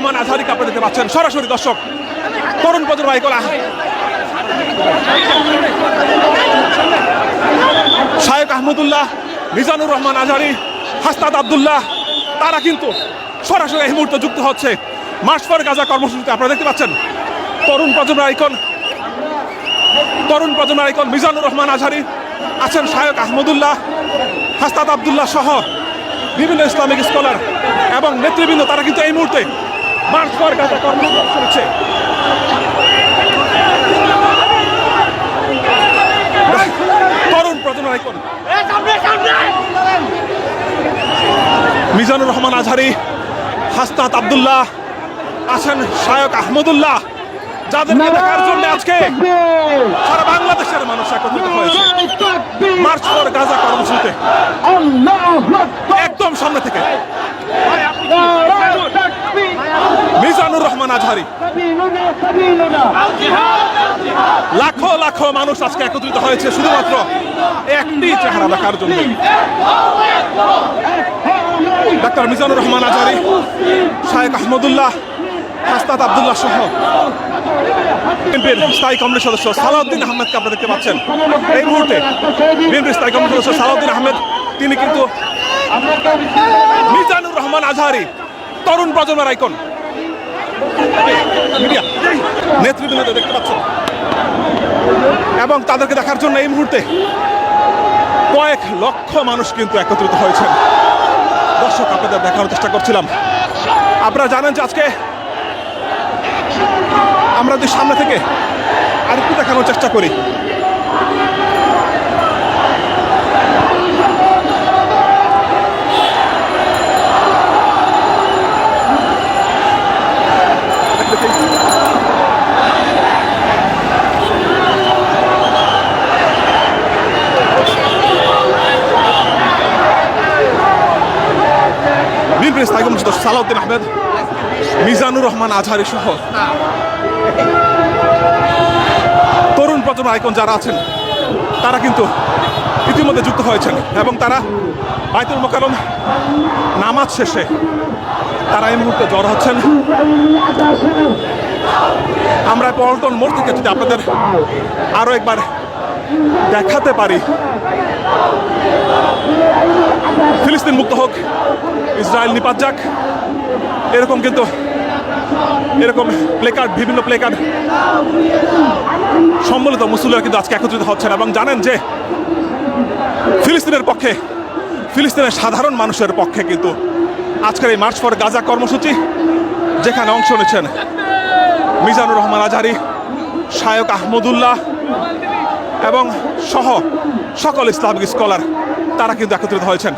রহমান আজহারিকে আপনারা দেখতে পাচ্ছেন সরাসরি। দর্শক, তরুণ প্রজন্ম আইকন শায়েখ আহমদুল্লাহ, মিজানুর রহমান আজহারি, হাসনাত আবদুল্লাহ, তারা কিন্তু সরাসরি এই মুহূর্তে যুক্ত হচ্ছে মার্চ ফর গাজা কর্মসূচিতে। আপনারা দেখতে পাচ্ছেন তরুণ প্রজন্মের আইকন মিজানুর রহমান আজহারি, আছেন শায়েখ আহমদুল্লাহ, হাসনাত আবদুল্লাহ সহ বিভিন্ন ইসলামিক স্কলার এবং নেতৃবৃন্দ, তারা কিন্তু এই মুহূর্তে মার্চ ফর গাজা কর্মসূচি করছে। তরুণ প্রজন্মের আইকন মিজানুর রহমান আজহারি, হাসনাত আবদুল্লাহ, আছেন শায়েখ আহমদুল্লাহ, যাদেরকে দেখার জন্য আজকে সারা বাংলাদেশের মানুষ একত্রিত হয়েছে মার্চ ফর গাজা কর্মসূচিতে। একদম সামনে থেকে মিজানুর রহমান আজহারি, লাখো লাখো মানুষ আজকে একত্রিত হয়েছে শুধুমাত্র একটি চেহারা দেখার জন্য। ডাক্তার মিজানুর রহমান আজহারি, শায়েখ আহমদুল্লাহ, হাসনাত আবদুল্লাহ সহ বিএনপির স্থায়ী কমিটির সদস্য সালাউদ্দিন আহমেদকে আপনারা দেখতে পাচ্ছেন এই মুহূর্তে। বিএনপির স্থায়ী কমিটির সদস্য সালাউদ্দিন আহমেদ, তিনি কিন্তু মিজানুর রহমান আজহারি, তরুণ প্রজন্মের আইকন নেতৃবৃন্দ দেখতে পাচ্ছেন, এবং তাদেরকে দেখার জন্য এই মুহূর্তে কয়েক লক্ষ মানুষ কিন্তু একত্রিত হয়েছেন। দর্শক, আপনাদের দেখানোর চেষ্টা করছিলাম। আপনারা জানেন যে আজকে আমরা যদি সামনে থেকে আরেকটু দেখানোর চেষ্টা করি, বিএনপির স্থায়ী কমিটির সদস্য সালাউদ্দিন আহমেদ, মিজানুর রহমান আজহারি সহ তরুণ প্রজন্ম আইকন যারা আছেন, তারা কিন্তু ইতিমধ্যে যুক্ত হয়েছেন এবং তারা বাইতুল মোকাররম নামাজ শেষে তারা এই মুহূর্তে জড়ো হচ্ছেন। আমরা পল্টন মোড় থেকে যদি আপনাদের আরো একবার দেখাতে পারি, ফিলিস্তিন মুক্ত হোক, ইসরায়েল নিপাত যাক, এরকম কিন্তু প্লেকার্ড, বিভিন্ন প্লেকার্ড সম্মিলিত মুসলিমরা কিন্তু আজকে একত্রিত হচ্ছেন এবং জানেন যে ফিলিস্তিনের পক্ষে, ফিলিস্তিনের সাধারণ মানুষের পক্ষে কিন্তু আজকের এই মার্চ ফর গাজা কর্মসূচি, যেখানে অংশ নিচ্ছেন মিজানুর রহমান আজহারি, শায়েখ আহমদুল্লাহ এবং সহ সকল ইসলামিক স্কলার, তারা কিন্তু একত্রিত হয়েছেন।